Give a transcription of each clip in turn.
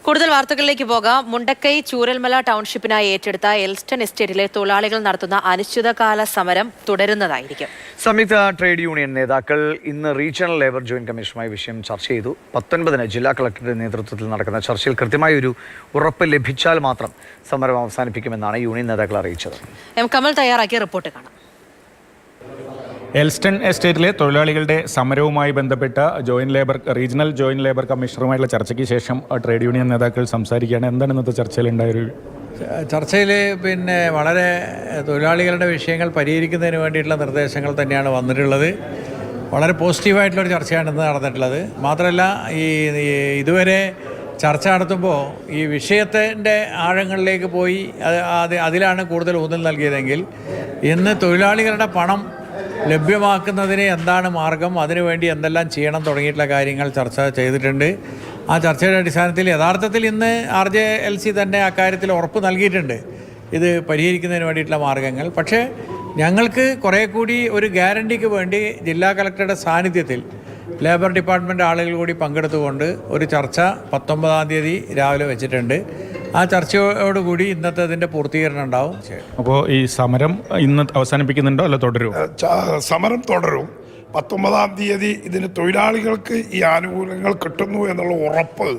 കൂടുതൽ വാർത്തകളിലേക്ക് പോകാം. മുണ്ടക്കൈ ചൂരൽമല ടൗൺഷിപ്പിനായി ഏറ്റെടുത്ത എൽസ്റ്റൺ എസ്റ്റേറ്റിലെ തൊഴിലാളികൾ നടത്തുന്ന അനിശ്ചിതകാല സമരം തുടരുന്നതായിരിക്കും. സംയുക്ത ട്രേഡ് യൂണിയൻ നേതാക്കൾ ഇന്ന് റീജിയണൽ ലേബർ ജോയിന്റ് കമ്മീഷനുമായി വിഷയം ചർച്ച ചെയ്തു. 19-ന് ജില്ലാ കളക്ടറുടെ നേതൃത്വത്തിൽ നടക്കുന്ന ചർച്ചയിൽ കൃത്യമായൊരു ഉറപ്പ് ലഭിച്ചാൽ മാത്രം സമരം അവസാനിപ്പിക്കുമെന്നാണ് യൂണിയൻ നേതാക്കൾ അറിയിച്ചത്. എം കമൽ തയ്യാറാക്കിയ റിപ്പോർട്ട് കാണാം. എൽസ്റ്റൺ എസ്റ്റേറ്റിലെ തൊഴിലാളികളുടെ സമരവുമായി ബന്ധപ്പെട്ട റീജിയണൽ ജോയിന്റ് ലേബർ കമ്മീഷണറുമായുള്ള ചർച്ചയ്ക്ക് ശേഷം ട്രേഡ് യൂണിയൻ നേതാക്കൾ സംസാരിക്കുകയാണ്. എന്താണ് ഇന്നത്തെ ചർച്ചയിലുണ്ടായൊരു ചർച്ചയിൽ വളരെ തൊഴിലാളികളുടെ വിഷയങ്ങൾ പരിഹരിക്കുന്നതിന് വേണ്ടിയിട്ടുള്ള നിർദ്ദേശങ്ങൾ തന്നെയാണ് വന്നിട്ടുള്ളത്. വളരെ പോസിറ്റീവായിട്ടുള്ളൊരു ചർച്ചയാണ് ഇന്ന് നടന്നിട്ടുള്ളത്. മാത്രമല്ല ഇതുവരെ ചർച്ച നടത്തുമ്പോൾ ഈ വിഷയത്തിൻ്റെ ആഴങ്ങളിലേക്ക് പോയി അതിലാണ് കൂടുതൽ ഊന്നൽ നൽകിയതെങ്കിൽ ഇന്ന് തൊഴിലാളികളുടെ പണം ലഭ്യമാക്കുന്നതിന് എന്താണ് മാർഗം, അതിനുവേണ്ടി എന്തെല്ലാം ചെയ്യണം തുടങ്ങിയിട്ടുള്ള കാര്യങ്ങൾ ചർച്ച ചെയ്തിട്ടുണ്ട്. ആ ചർച്ചയുടെ അടിസ്ഥാനത്തിൽ യഥാർത്ഥത്തിൽ ഇന്ന് RJLC തന്നെ അക്കാര്യത്തിൽ ഉറപ്പ് നൽകിയിട്ടുണ്ട് ഇത് പരിഹരിക്കുന്നതിന് വേണ്ടിയിട്ടുള്ള മാർഗങ്ങൾ. പക്ഷേ ഞങ്ങൾക്ക് കുറേ കൂടി ഒരു ഗ്യാരണ്ടിക്ക് വേണ്ടി ജില്ലാ കളക്ടറുടെ സാന്നിധ്യത്തിൽ ലേബർ ഡിപ്പാർട്ട്മെൻറ്റ് ആളുകൾ കൂടി പങ്കെടുത്തുകൊണ്ട് ഒരു ചർച്ച 19-ാം തീയതി രാവിലെ വെച്ചിട്ടുണ്ട്. ആ ചർച്ചയോടുകൂടി ഇന്നത്തെ അതിൻ്റെ പൂർത്തീകരണം ഉണ്ടാവും. അപ്പോൾ ഈ സമരം ഇന്ന് അവസാനിപ്പിക്കുന്നുണ്ടോ അല്ല തുടരും? സമരം തുടരും. 19-ാം തീയതി ഇതിന് തൊഴിലാളികൾക്ക് ഈ ആനുകൂല്യങ്ങൾ കിട്ടുന്നു എന്നുള്ള ഉറപ്പ്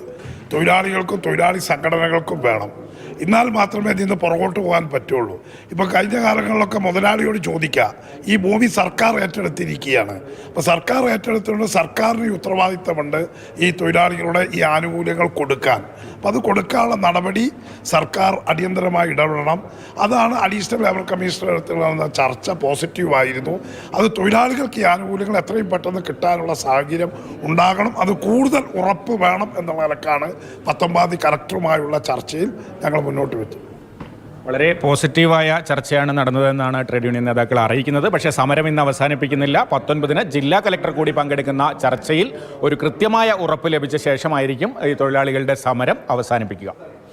തൊഴിലാളികൾക്കും തൊഴിലാളി സംഘടനകൾക്കും വേണം. എന്നാൽ മാത്രമേ ഇതിൽ നിന്ന് പുറകോട്ട് പോകാൻ പറ്റുള്ളൂ. ഇപ്പോൾ കഴിഞ്ഞ കാലങ്ങളിലൊക്കെ മുതലാളിയോട് ചോദിക്കുക, ഈ ഭൂമി സർക്കാർ ഏറ്റെടുത്തിരിക്കുകയാണ്. അപ്പോൾ സർക്കാർ ഏറ്റെടുത്തുകൊണ്ട് സർക്കാരിന് ഉത്തരവാദിത്തമുണ്ട് ഈ തൊഴിലാളികളുടെ ഈ ആനുകൂല്യങ്ങൾ കൊടുക്കാൻ. അപ്പോൾ അത് കൊടുക്കാനുള്ള നടപടി സർക്കാർ അടിയന്തരമായി ഇടപെടണം. അതാണ് അഡീഷണൽ ലേബർ കമ്മീഷണർ എടുത്തുള്ള ചർച്ച പോസിറ്റീവായിരുന്നു. അത് തൊഴിലാളികൾക്ക് ഈ ആനുകൂല്യങ്ങൾ എത്രയും പെട്ടെന്ന് കിട്ടാനുള്ള സാഹചര്യം ഉണ്ടാകണം. അത് കൂടുതൽ ഉറപ്പ് വേണം എന്നുള്ള നിലക്കാണ് 19-ാം തീയതി കലക്ടറുമായുള്ള ചർച്ചയിൽ ഞങ്ങൾ മുന്നോട്ട് വെച്ചു. വളരെ പോസിറ്റീവായ ചർച്ചയാണ് നടന്നതെന്നാണ് ട്രേഡ് യൂണിയൻ നേതാക്കൾ അറിയിക്കുന്നത്. പക്ഷേ സമരം ഇന്ന് അവസാനിപ്പിക്കുന്നില്ല. 19-ന് ജില്ലാ കളക്ടർ കൂടി പങ്കെടുക്കുന്ന ചർച്ചയിൽ ഒരു കൃത്യമായ ഉറപ്പ് ലഭിച്ച ശേഷമായിരിക്കും ഈ തൊഴിലാളികളുടെ സമരം അവസാനിപ്പിക്കുക.